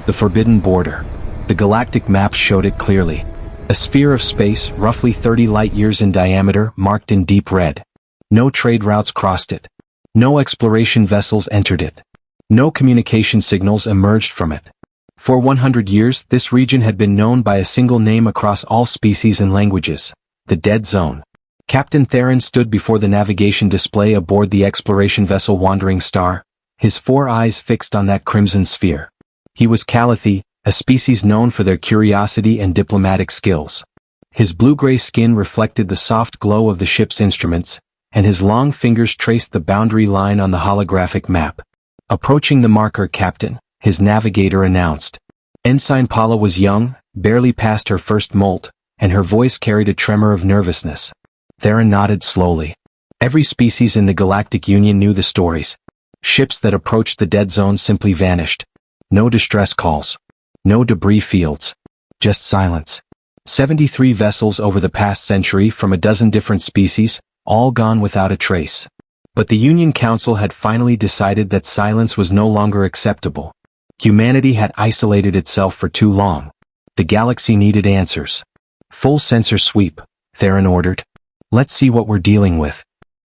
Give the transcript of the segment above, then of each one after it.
The forbidden border. The galactic map showed it clearly. A sphere of space, roughly 30 light-years in diameter, marked in deep red. No trade routes crossed it. No exploration vessels entered it. No communication signals emerged from it. For 100 years, this region had been known by a single name across all species and languages: the Dead Zone. Captain Theron stood before the navigation display aboard the exploration vessel Wandering Star, his 4 eyes fixed on that crimson sphere. He was Calathi, a species known for their curiosity and diplomatic skills. His blue-gray skin reflected the soft glow of the ship's instruments, and his long fingers traced the boundary line on the holographic map. Approaching the marker, Captain, his navigator announced. Ensign Paula was young, barely past her first molt, and her voice carried a tremor of nervousness. Theron nodded slowly. Every species in the Galactic Union knew the stories. Ships that approached the Dead Zone simply vanished. No distress calls. No debris fields. Just silence. 73 vessels over the past century from a dozen different species, all gone without a trace. But the Union Council had finally decided that silence was no longer acceptable. Humanity had isolated itself for too long. The galaxy needed answers. Full sensor sweep, Theron ordered. Let's see what we're dealing with.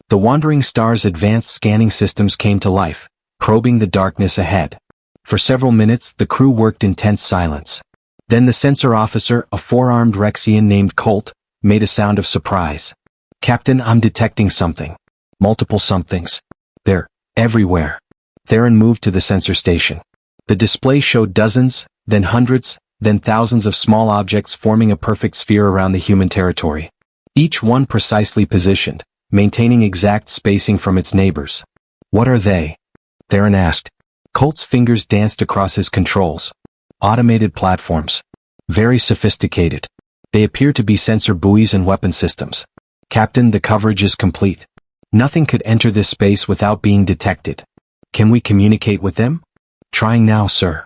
The Wandering Star's advanced scanning systems came to life, probing the darkness ahead. For several minutes, the crew worked in tense silence. Then the sensor officer, a 4-armed Rexian named Colt, made a sound of surprise. Captain, I'm detecting something. Multiple somethings. They're everywhere. Theron moved to the sensor station. The display showed dozens, then hundreds, then thousands of small objects forming a perfect sphere around the human territory. Each one precisely positioned, maintaining exact spacing from its neighbors. What are they? Theron asked. Colt's fingers danced across his controls. Automated platforms. Very sophisticated. They appear to be sensor buoys and weapon systems. Captain, the coverage is complete. Nothing could enter this space without being detected. Can we communicate with them? Trying now, sir.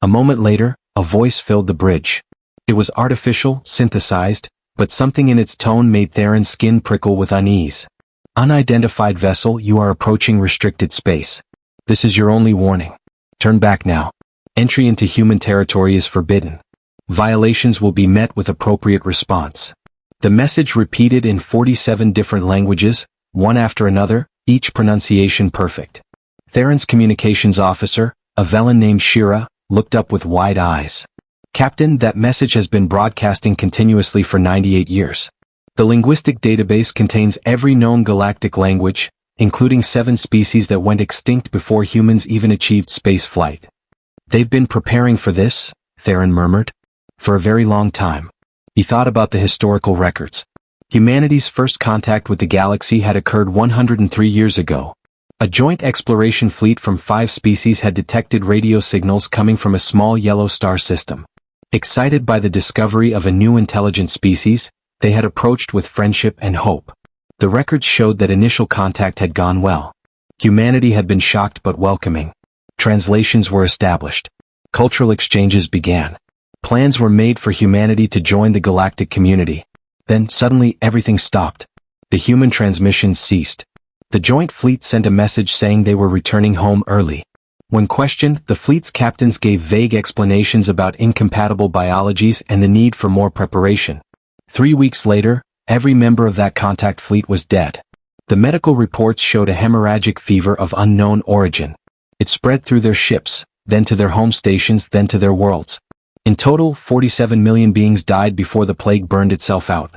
A moment later, a voice filled the bridge. It was artificial, synthesized, but something in its tone made Theron's skin prickle with unease. Unidentified vessel, you are approaching restricted space. This is your only warning. Turn back now. Entry into human territory is forbidden. Violations will be met with appropriate response. The message repeated in 47 different languages, one after another, each pronunciation perfect. Theron's communications officer, a Velen named Shira, looked up with wide eyes. Captain, that message has been broadcasting continuously for 98 years. The linguistic database contains every known galactic language, including 7 species that went extinct before humans even achieved space flight. They've been preparing for this, Theron murmured. For a very long time. He thought about the historical records. Humanity's first contact with the galaxy had occurred 103 years ago. A joint exploration fleet from 5 species had detected radio signals coming from a small yellow star system. Excited by the discovery of a new intelligent species, they had approached with friendship and hope. The records showed that initial contact had gone well. Humanity had been shocked but welcoming. Translations were established. Cultural exchanges began. Plans were made for humanity to join the galactic community. Then, suddenly, everything stopped. The human transmissions ceased. The joint fleet sent a message saying they were returning home early. When questioned, the fleet's captains gave vague explanations about incompatible biologies and the need for more preparation. 3 weeks later, every member of that contact fleet was dead. The medical reports showed a hemorrhagic fever of unknown origin. It spread through their ships, then to their home stations, then to their worlds. In total, 47 million beings died before the plague burned itself out.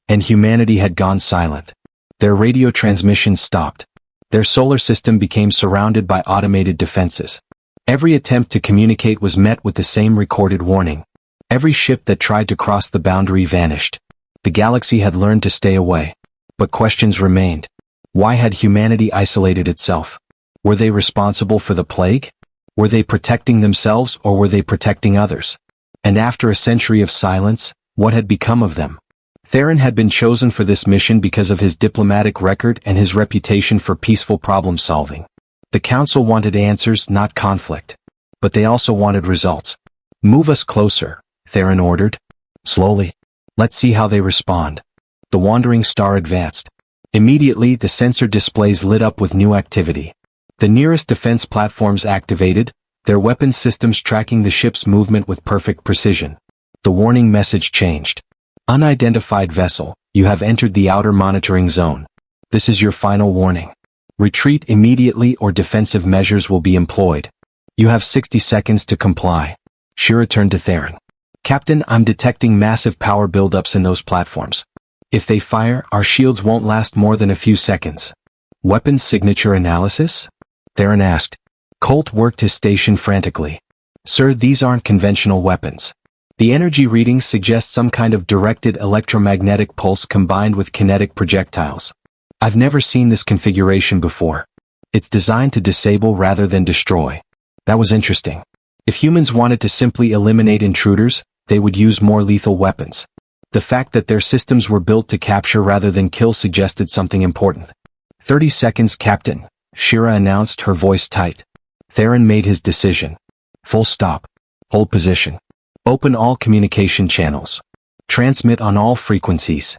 And humanity had gone silent. Their radio transmissions stopped. Their solar system became surrounded by automated defenses. Every attempt to communicate was met with the same recorded warning. Every ship that tried to cross the boundary vanished. The galaxy had learned to stay away. But questions remained. Why had humanity isolated itself? Were they responsible for the plague? Were they protecting themselves or were they protecting others? And after a century of silence, what had become of them? Theron had been chosen for this mission because of his diplomatic record and his reputation for peaceful problem-solving. The Council wanted answers, not conflict. But they also wanted results. Move us closer, Theron ordered. Slowly. Let's see how they respond. The Wandering Star advanced. Immediately, the sensor displays lit up with new activity. The nearest defense platforms activated, their weapon systems tracking the ship's movement with perfect precision. The warning message changed. Unidentified vessel, you have entered the outer monitoring zone. This is your final warning. Retreat immediately or defensive measures will be employed. You have 60 seconds to comply. Shira turned to Theron. Captain, I'm detecting massive power buildups in those platforms. If they fire, our shields won't last more than a few seconds. Weapons signature analysis? Theron asked. Colt worked his station frantically. Sir, these aren't conventional weapons. The energy readings suggest some kind of directed electromagnetic pulse combined with kinetic projectiles. I've never seen this configuration before. It's designed to disable rather than destroy. That was interesting. If humans wanted to simply eliminate intruders, they would use more lethal weapons. The fact that their systems were built to capture rather than kill suggested something important. 30 seconds, Captain, Shira announced, her voice tight. Theron made his decision. Full stop. Hold position. Open all communication channels. Transmit on all frequencies.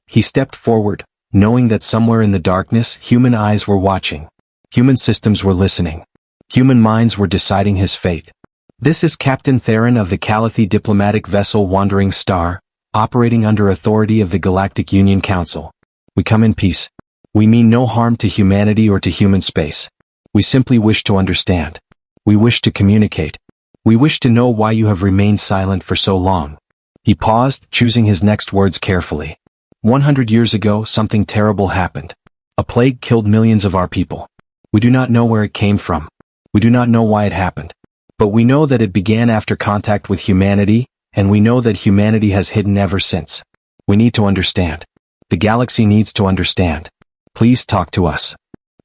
He stepped forward, knowing that somewhere in the darkness, human eyes were watching. Human systems were listening. Human minds were deciding his fate. This is Captain Theron of the Calathi diplomatic vessel Wandering Star, operating under authority of the Galactic Union Council. We come in peace. We mean no harm to humanity or to human space. We simply wish to understand. We wish to communicate. We wish to know why you have remained silent for so long. He paused, choosing his next words carefully. 100 years ago, something terrible happened. A plague killed millions of our people. We do not know where it came from. We do not know why it happened. But we know that it began after contact with humanity, and we know that humanity has hidden ever since. We need to understand. The galaxy needs to understand. Please talk to us.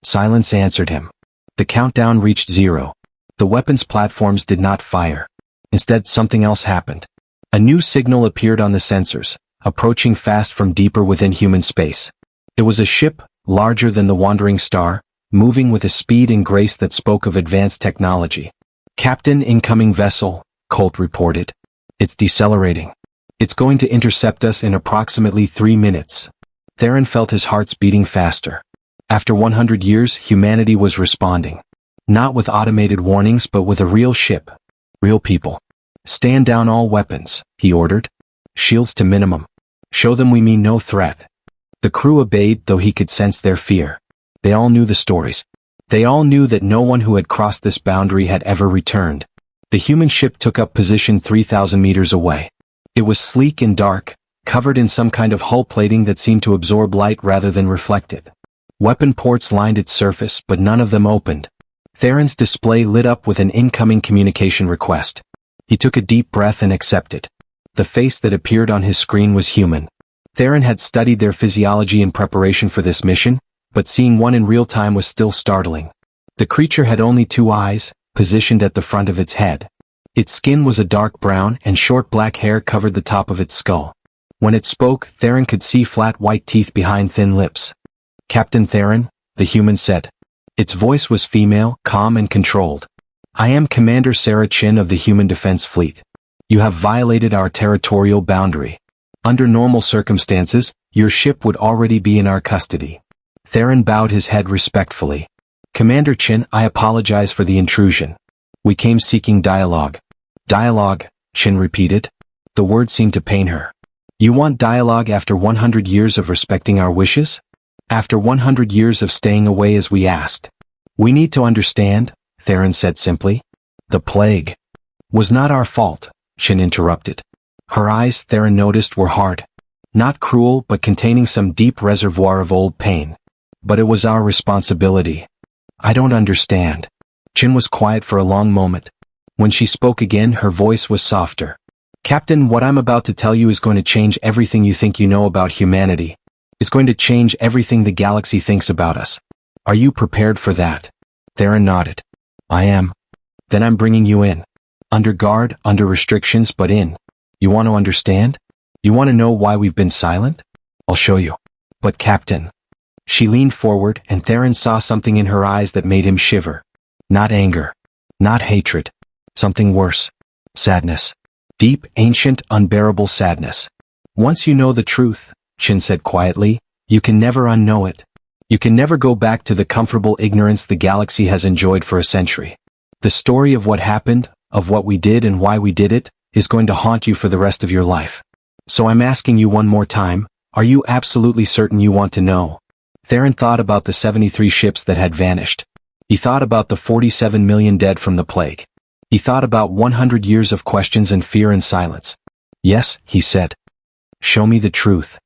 Silence answered him. The countdown reached 0. The weapons platforms did not fire. Instead, something else happened. A new signal appeared on the sensors, approaching fast from deeper within human space. It was a ship, larger than the Wandering Star, moving with a speed and grace that spoke of advanced technology. Captain, incoming vessel, Colt reported. It's decelerating. It's going to intercept us in approximately 3 minutes. Theron felt his hearts beating faster. After 100 years, humanity was responding. Not with automated warnings but with a real ship. Real people. Stand down all weapons, he ordered. Shields to minimum. Show them we mean no threat. The crew obeyed, though he could sense their fear. They all knew the stories. They all knew that no one who had crossed this boundary had ever returned. The human ship took up position 3,000 meters away. It was sleek and dark, covered in some kind of hull plating that seemed to absorb light rather than reflect it. Weapon ports lined its surface, but none of them opened. Theron's display lit up with an incoming communication request. He took a deep breath and accepted. The face that appeared on his screen was human. Theron had studied their physiology in preparation for this mission, but seeing one in real time was still startling. The creature had only 2 eyes, positioned at the front of its head. Its skin was a dark brown and short black hair covered the top of its skull. When it spoke, Theron could see flat white teeth behind thin lips. Captain Theron, the human said. Its voice was female, calm and controlled. I am Commander Sarah Chin of the Human Defense Fleet. You have violated our territorial boundary. Under normal circumstances, your ship would already be in our custody. Theron bowed his head respectfully. Commander Chin, I apologize for the intrusion. We came seeking dialogue. Dialogue, Chin repeated. The word seemed to pain her. You want dialogue after 100 years of respecting our wishes? After 100 years of staying away as we asked? We need to understand, Theron said simply. The plague was not our fault, Chin interrupted. Her eyes, Theron noticed, were hard. Not cruel, but containing some deep reservoir of old pain. But it was our responsibility. I don't understand. Chin was quiet for a long moment. When she spoke again, her voice was softer. Captain, what I'm about to tell you is going to change everything you think you know about humanity. It's going to change everything the galaxy thinks about us. Are you prepared for that? Theron nodded. I am. Then I'm bringing you in. Under guard, under restrictions, but in. You want to understand? You want to know why we've been silent? I'll show you. But Captain. She leaned forward, and Theron saw something in her eyes that made him shiver. Not anger. Not hatred. Something worse. Sadness. Deep, ancient, unbearable sadness. Once you know the truth, Chin said quietly, you can never unknow it. You can never go back to the comfortable ignorance the galaxy has enjoyed for a century. The story of what happened, of what we did and why we did it, is going to haunt you for the rest of your life. So I'm asking you one more time, are you absolutely certain you want to know? Theron thought about the 73 ships that had vanished. He thought about the 47 million dead from the plague. He thought about 100 years of questions and fear and silence. Yes, he said. Show me the truth.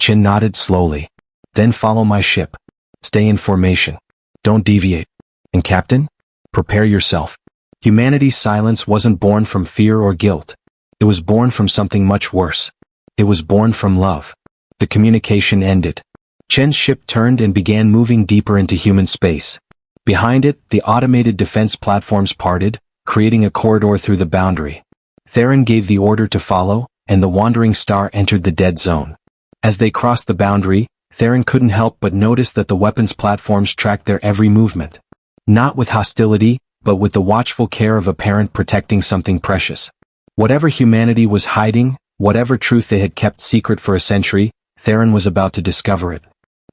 Chin nodded slowly. Then follow my ship. Stay in formation. Don't deviate. And Captain? Prepare yourself. Humanity's silence wasn't born from fear or guilt. It was born from something much worse. It was born from love. The communication ended. Chen's ship turned and began moving deeper into human space. Behind it, the automated defense platforms parted, creating a corridor through the boundary. Theron gave the order to follow, and the wandering star entered the dead zone. As they crossed the boundary, Theron couldn't help but notice that the weapons platforms tracked their every movement. Not with hostility, but with the watchful care of a parent protecting something precious. Whatever humanity was hiding, whatever truth they had kept secret for a century, Theron was about to discover it.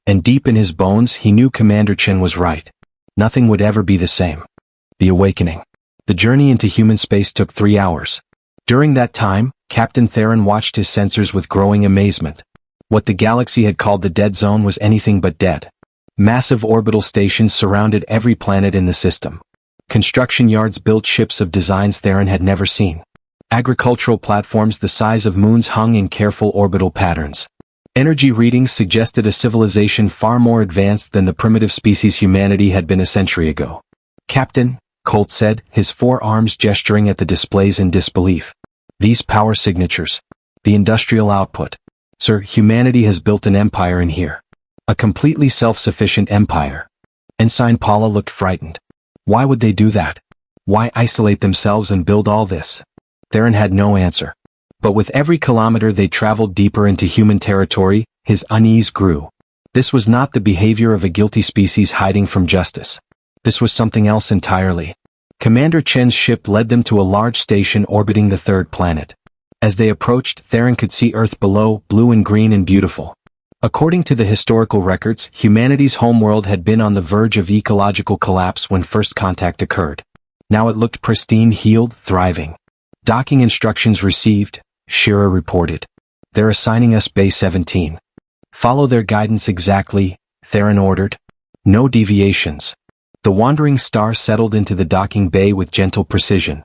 And deep in his bones he knew Commander Chen was right. Nothing would ever be the same. The awakening. The journey into human space took 3 hours. During that time, Captain Theron watched his sensors with growing amazement. What the galaxy had called the dead zone was anything but dead. Massive orbital stations surrounded every planet in the system. Construction yards built ships of designs Theron had never seen. Agricultural platforms the size of moons hung in careful orbital patterns. Energy readings suggested a civilization far more advanced than the primitive species humanity had been a century ago. Captain, Colt said, his 4 arms gesturing at the displays in disbelief. These power signatures. The industrial output. Sir, humanity has built an empire in here. A completely self-sufficient empire. Ensign Paula looked frightened. Why would they do that? Why isolate themselves and build all this? Theron had no answer. But with every kilometer they traveled deeper into human territory, his unease grew. This was not the behavior of a guilty species hiding from justice. This was something else entirely. Commander Chen's ship led them to a large station orbiting the 3rd planet. As they approached, Theron could see Earth below, blue and green and beautiful. According to the historical records, humanity's homeworld had been on the verge of ecological collapse when first contact occurred. Now it looked pristine, healed, thriving. Docking instructions received, Shira reported. They're assigning us Bay 17. Follow their guidance exactly, Theron ordered. No deviations. The wandering star settled into the docking bay with gentle precision.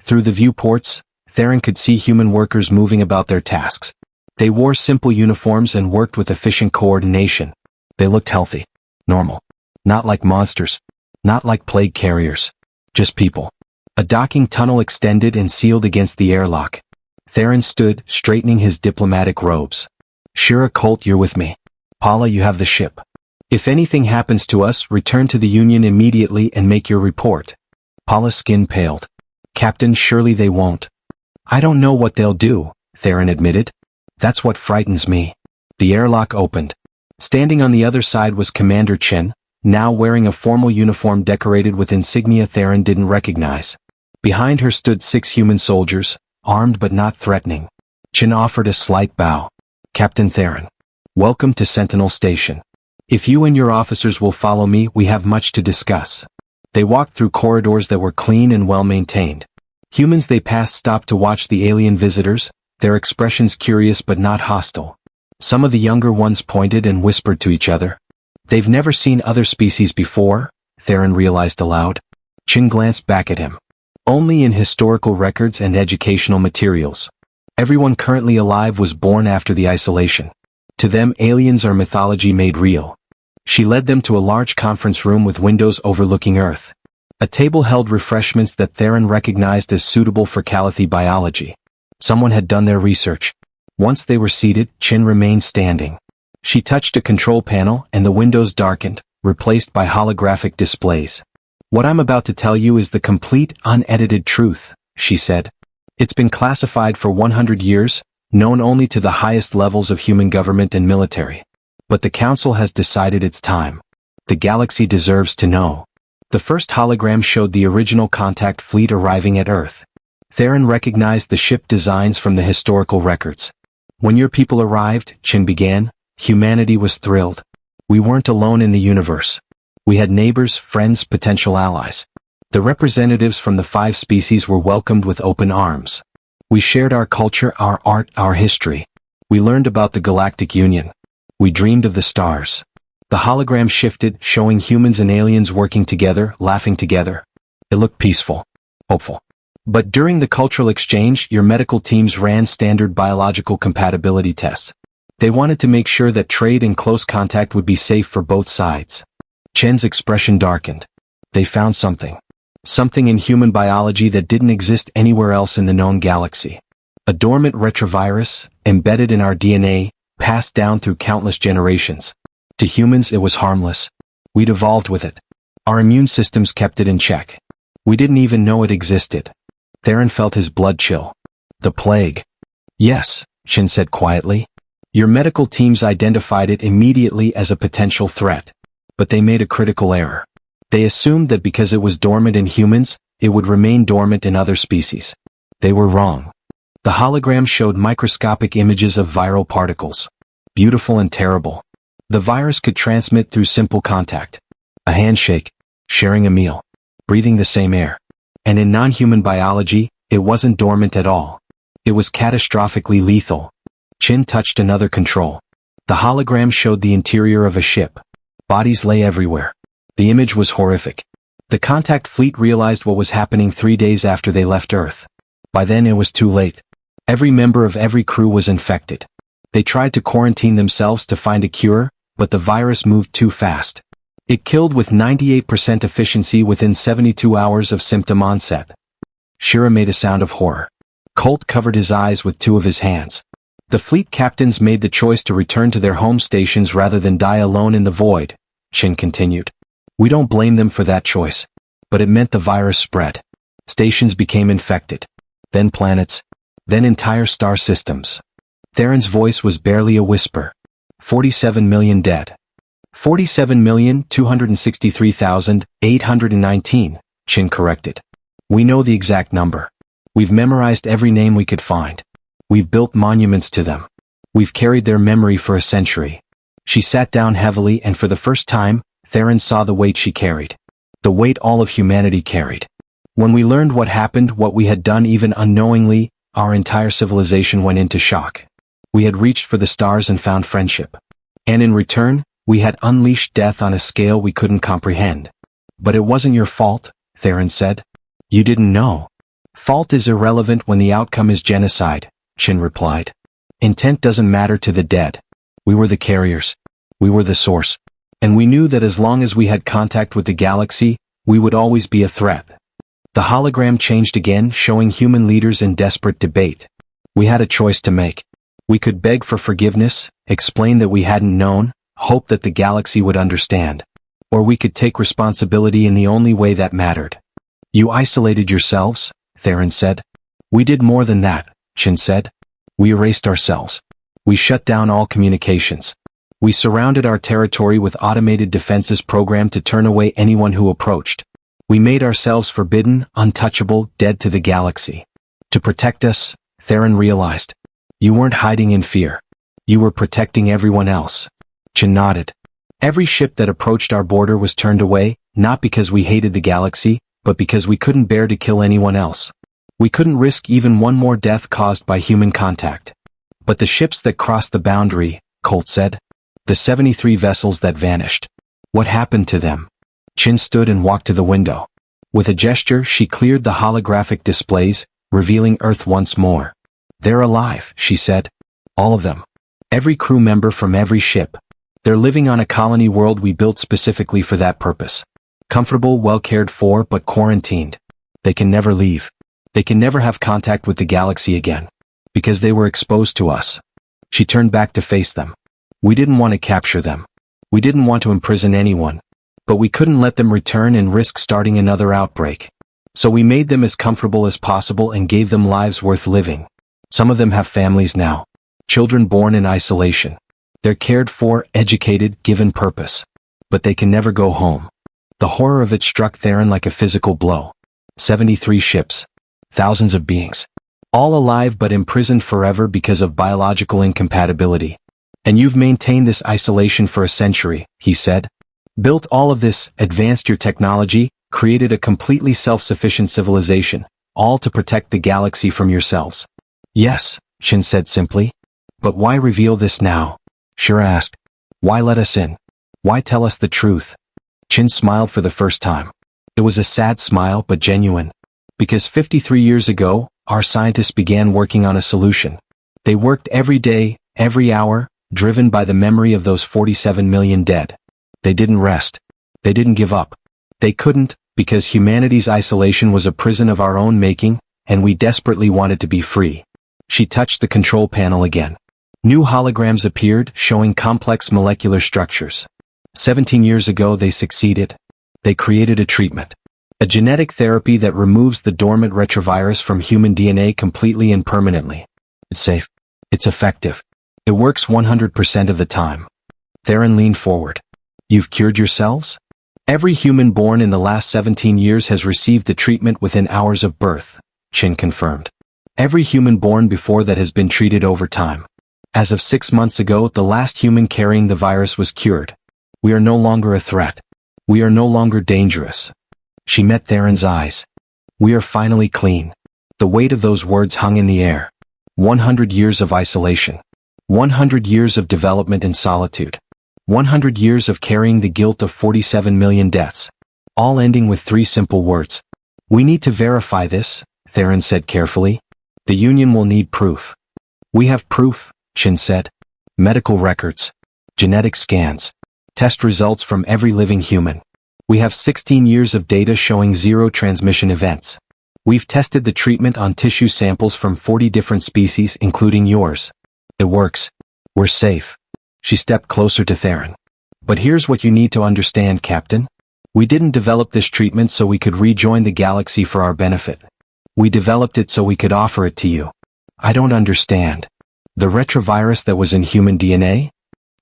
Through the viewports, Theron could see human workers moving about their tasks. They wore simple uniforms and worked with efficient coordination. They looked healthy. Normal. Not like monsters. Not like plague carriers. Just people. A docking tunnel extended and sealed against the airlock. Theron stood, straightening his diplomatic robes. Shira, Colt, you're with me. Paula, you have the ship. If anything happens to us, return to the Union immediately and make your report. Paula's skin paled. Captain, surely they won't. I don't know what they'll do, Theron admitted. That's what frightens me. The airlock opened. Standing on the other side was Commander Chen, now wearing a formal uniform decorated with insignia Theron didn't recognize. Behind her stood 6 human soldiers, armed but not threatening. Chen offered a slight bow. Captain Theron. Welcome to Sentinel Station. If you and your officers will follow me, we have much to discuss. They walked through corridors that were clean and well-maintained. Humans they passed stopped to watch the alien visitors, their expressions curious but not hostile. Some of the younger ones pointed and whispered to each other. They've never seen other species before, Theron realized aloud. Chen glanced back at him. Only in historical records and educational materials. Everyone currently alive was born after the isolation. To them, aliens are mythology made real. She led them to a large conference room with windows overlooking Earth. A table held refreshments that Theron recognized as suitable for Calathi biology. Someone had done their research. Once they were seated, Chen remained standing. She touched a control panel and the windows darkened, replaced by holographic displays. What I'm about to tell you is the complete, unedited truth, she said. It's been classified for 100 years, known only to the highest levels of human government and military. But the Council has decided it's time. The galaxy deserves to know. The first hologram showed the original contact fleet arriving at Earth. Theron recognized the ship designs from the historical records. When your people arrived, Chen began, humanity was thrilled. We weren't alone in the universe. We had neighbors, friends, potential allies. The representatives from the 5 species were welcomed with open arms. We shared our culture, our art, our history. We learned about the Galactic Union. We dreamed of the stars. The hologram shifted, showing humans and aliens working together, laughing together. It looked peaceful, hopeful. But during the cultural exchange, your medical teams ran standard biological compatibility tests. They wanted to make sure that trade and close contact would be safe for both sides. Chen's expression darkened. They found something. Something in human biology that didn't exist anywhere else in the known galaxy. A dormant retrovirus, embedded in our DNA, passed down through countless generations. To humans it was harmless. We'd evolved with it. Our immune systems kept it in check. We didn't even know it existed. Theron felt his blood chill. The plague. Yes, Chen said quietly. Your medical teams identified it immediately as a potential threat. But they made a critical error. They assumed that because it was dormant in humans, it would remain dormant in other species. They were wrong. The hologram showed microscopic images of viral particles. Beautiful and terrible. The virus could transmit through simple contact. A handshake, sharing a meal, breathing the same air. And in non-human biology, it wasn't dormant at all. It was catastrophically lethal. Chin touched another control. The hologram showed the interior of a ship. Bodies lay everywhere. The image was horrific. The contact fleet realized what was happening 3 days after they left Earth. By then it was too late. Every member of every crew was infected. They tried to quarantine themselves to find a cure, but the virus moved too fast. It killed with 98% efficiency within 72 hours of symptom onset. Shira made a sound of horror. Colt covered his eyes with 2 of his hands. The fleet captains made the choice to return to their home stations rather than die alone in the void, Chin continued. We don't blame them for that choice. But it meant the virus spread. Stations became infected. Then planets. Then entire star systems. Theron's voice was barely a whisper. 47 million dead. 47,263,819, Chin corrected. We know the exact number. We've memorized every name we could find. We've built monuments to them. We've carried their memory for a century. She sat down heavily and for the first time, Theron saw the weight she carried. The weight all of humanity carried. When we learned what happened, what we had done even unknowingly, our entire civilization went into shock. We had reached for the stars and found friendship. And in return, we had unleashed death on a scale we couldn't comprehend. But it wasn't your fault, Theron said. You didn't know. Fault is irrelevant when the outcome is genocide, Chin replied. Intent doesn't matter to the dead. We were the carriers. We were the source. And we knew that as long as we had contact with the galaxy, we would always be a threat. The hologram changed again, showing human leaders in desperate debate. We had a choice to make. We could beg for forgiveness, explain that we hadn't known, hope that the galaxy would understand. Or we could take responsibility in the only way that mattered. You isolated yourselves, Theron said. We did more than that, Chin said. We erased ourselves. We shut down all communications. We surrounded our territory with automated defenses programmed to turn away anyone who approached. We made ourselves forbidden, untouchable, dead to the galaxy. To protect us, Theron realized. You weren't hiding in fear. You were protecting everyone else. Chin nodded. Every ship that approached our border was turned away, not because we hated the galaxy, but because we couldn't bear to kill anyone else. We couldn't risk even one more death caused by human contact. But the ships that crossed the boundary, Colt said. The 73 vessels that vanished. What happened to them? Chin stood and walked to the window. With a gesture, she cleared the holographic displays, revealing Earth once more. They're alive, she said. All of them. Every crew member from every ship. They're living on a colony world we built specifically for that purpose. Comfortable, well cared for, but quarantined. They can never leave. They can never have contact with the galaxy again. Because they were exposed to us. She turned back to face them. We didn't want to capture them. We didn't want to imprison anyone. But we couldn't let them return and risk starting another outbreak. So we made them as comfortable as possible and gave them lives worth living. Some of them have families now. Children born in isolation. They're cared for, educated, given purpose. But they can never go home. The horror of it struck Theron like a physical blow. 73 ships. Thousands of beings. All alive but imprisoned forever because of biological incompatibility. And you've maintained this isolation for a century, he said. Built all of this, advanced your technology, Created a completely self-sufficient civilization, all to protect the galaxy from yourselves. Yes, Qin said simply. But why reveal this now? Shira asked. Why let us in? Why tell us the truth? Qin smiled for the first time. It was a sad smile but genuine. Because 53 years ago, our scientists began working on a solution. They worked every day, every hour, driven by the memory of those 47 million dead. They didn't rest. They didn't give up. They couldn't, because humanity's isolation was a prison of our own making, and we desperately wanted to be free. She touched the control panel again. New holograms appeared, showing complex molecular structures. 17 years ago they succeeded. They created a treatment. A genetic therapy that removes the dormant retrovirus from human DNA completely and permanently. It's safe. It's effective. It works 100% of the time. Theron leaned forward. You've cured yourselves? Every human born in the last 17 years has received the treatment within hours of birth, Qin confirmed. Every human born before that has been treated over time. As of 6 months ago, the last human carrying the virus was cured. We are no longer a threat. We are no longer dangerous. She met Theron's eyes. We are finally clean. The weight of those words hung in the air. 100 years of isolation. 100 years of development in solitude. 100 years of carrying the guilt of 47 million deaths. All ending with 3 simple words. We need to verify this, Theron said carefully. The Union will need proof. We have proof, Qin said. Medical records. Genetic scans. Test results from every living human. We have 16 years of data showing 0 transmission events. We've tested the treatment on tissue samples from 40 different species, including yours. It works. We're safe. She stepped closer to Theron. But here's what you need to understand, Captain. We didn't develop this treatment so we could rejoin the galaxy for our benefit. We developed it so we could offer it to you. I don't understand. The retrovirus that was in human DNA?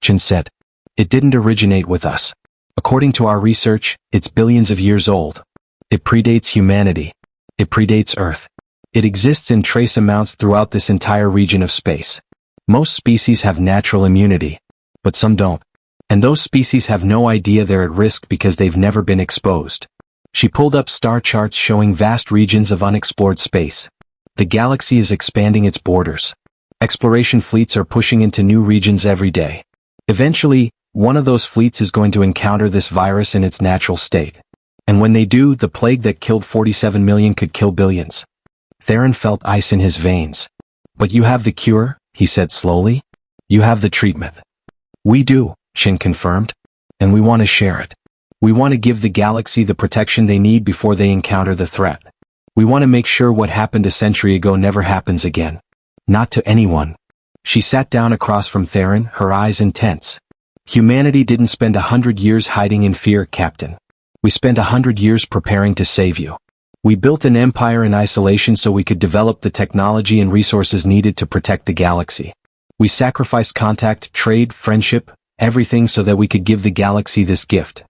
Qin said. It didn't originate with us. According to our research, it's billions of years old. It predates humanity. It predates Earth. It exists in trace amounts throughout this entire region of space. Most species have natural immunity, but some don't. And those species have no idea they're at risk because they've never been exposed. She pulled up star charts showing vast regions of unexplored space. The galaxy is expanding its borders. Exploration fleets are pushing into new regions every day. Eventually, one of those fleets is going to encounter this virus in its natural state. And when they do, the plague that killed 47 million could kill billions. Theron felt ice in his veins. But you have the cure, he said slowly. You have the treatment. We do, Qin confirmed. And we want to share it. We want to give the galaxy the protection they need before they encounter the threat. We want to make sure what happened a century ago never happens again. Not to anyone. She sat down across from Theron, her eyes intense. Humanity didn't spend 100 years hiding in fear, Captain. We spent 100 years preparing to save you. We built an empire in isolation so we could develop the technology and resources needed to protect the galaxy. We sacrificed contact, trade, friendship, everything so that we could give the galaxy this gift.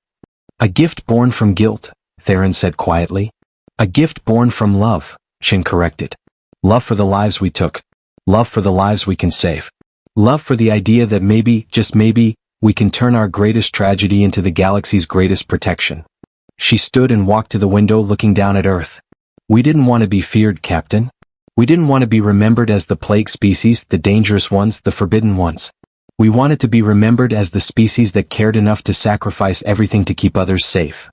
A gift born from guilt, Theron said quietly. A gift born from love, Qin corrected. Love for the lives we took. Love for the lives we can save. Love for the idea that maybe, just maybe, we can turn our greatest tragedy into the galaxy's greatest protection. She stood and walked to the window looking down at Earth. We didn't want to be feared, Captain. We didn't want to be remembered as the plague species, the dangerous ones, the forbidden ones. We wanted to be remembered as the species that cared enough to sacrifice everything to keep others safe.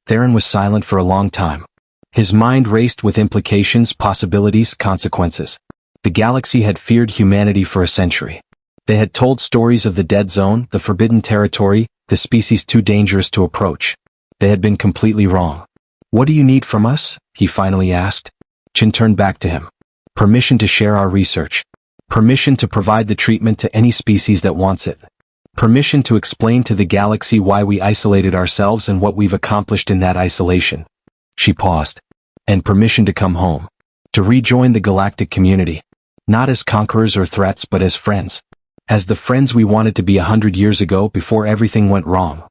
Theron was silent for a long time. His mind raced with implications, possibilities, consequences. The galaxy had feared humanity for a century. They had told stories of the dead zone, the forbidden territory, the species too dangerous to approach. They had been completely wrong. What do you need from us? He finally asked. Qin turned back to him. Permission to share our research. Permission to provide the treatment to any species that wants it. Permission to explain to the galaxy why we isolated ourselves and what we've accomplished in that isolation. She paused. And permission to come home. To rejoin the galactic community. Not as conquerors or threats but as friends. As the friends we wanted to be 100 years ago before everything went wrong.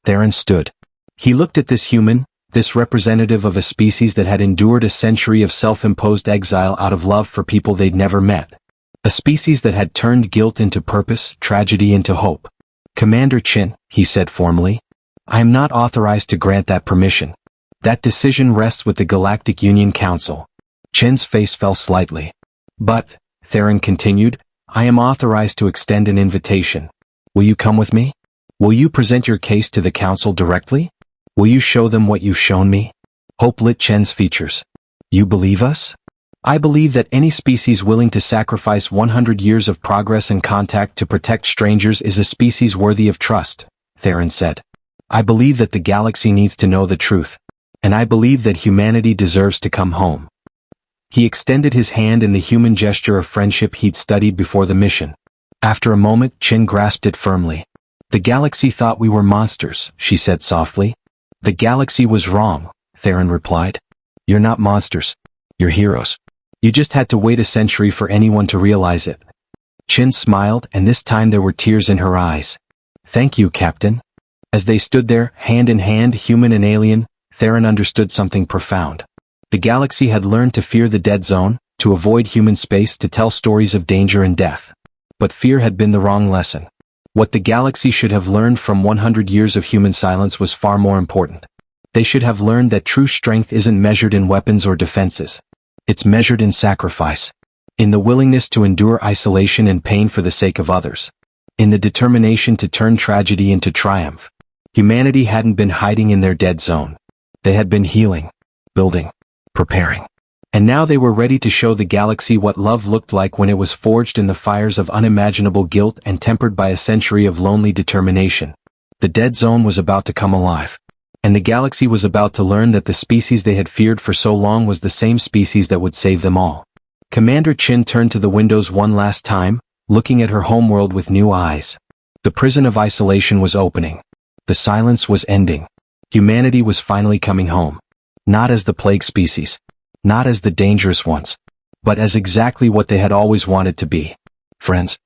Theron stood. He looked at this human, this representative of a species that had endured a century of self-imposed exile out of love for people they'd never met. A species that had turned guilt into purpose, tragedy into hope. Commander Qin, he said formally. I am not authorized to grant that permission. That decision rests with the Galactic Union Council. Chen's face fell slightly. But, Theron continued, I am authorized to extend an invitation. Will you come with me? Will you present your case to the council directly? Will you show them what you've shown me? Hope lit Chen's features. You believe us? I believe that any species willing to sacrifice 100 years of progress and contact to protect strangers is a species worthy of trust, Theron said. I believe that the galaxy needs to know the truth. And I believe that humanity deserves to come home. He extended his hand in the human gesture of friendship he'd studied before the mission. After a moment, Chen grasped it firmly. The galaxy thought we were monsters, she said softly. The galaxy was wrong, Theron replied. You're not monsters. You're heroes. You just had to wait a century for anyone to realize it. Chen smiled, and this time there were tears in her eyes. Thank you, Captain. As they stood there, hand in hand, human and alien, Theron understood something profound. The galaxy had learned to fear the dead zone, to avoid human space, to tell stories of danger and death. But fear had been the wrong lesson. What the galaxy should have learned from 100 years of human silence was far more important. They should have learned that true strength isn't measured in weapons or defenses. It's measured in sacrifice. In the willingness to endure isolation and pain for the sake of others. In the determination to turn tragedy into triumph. Humanity hadn't been hiding in their dead zone. They had been healing, building, preparing. And now they were ready to show the galaxy what love looked like when it was forged in the fires of unimaginable guilt and tempered by a century of lonely determination. The dead zone was about to come alive. And the galaxy was about to learn that the species they had feared for so long was the same species that would save them all. Commander Chin turned to the windows one last time, looking at her homeworld with new eyes. The prison of isolation was opening. The silence was ending. Humanity was finally coming home. Not as the plague species. Not as the dangerous ones. But as exactly what they had always wanted to be. Friends.